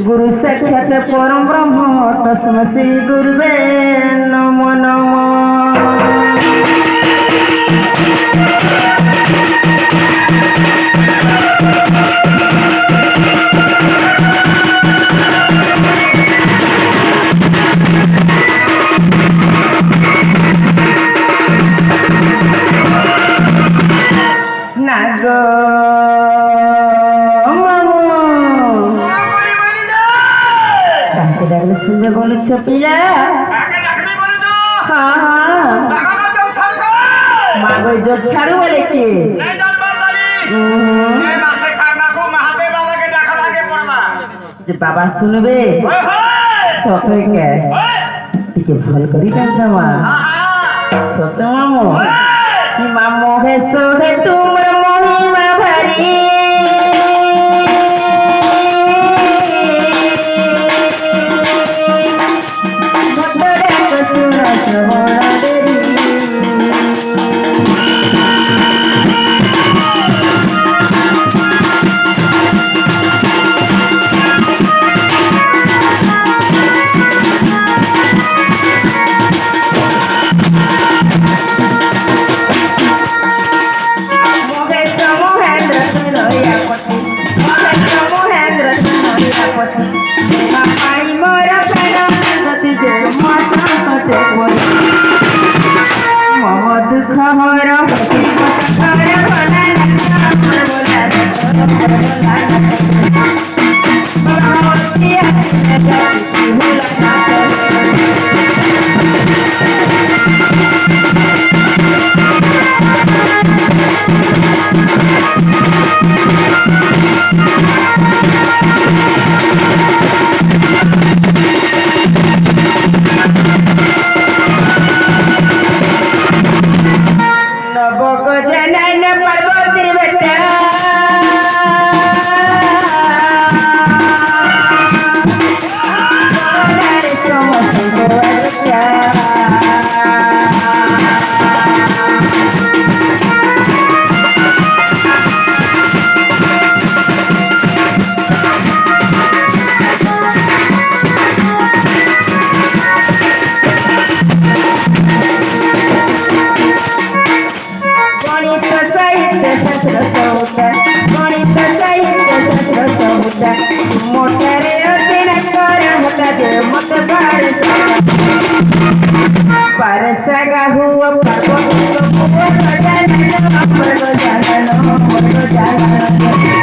गुरु साक्षात परम ब्रह्म तस्मै श्री गुरुवे नमो नमः। सुंदर बोलो छपिया हाँ हाँ मागो जो छाड़ू वाले की जो बाबा सुनबे सते के टिके भल करी डांटवा सते मामो मामो है सोहे तुम मोहिमा भरी Parasagah huwa parvati huwa jalan perjalanan perjalanan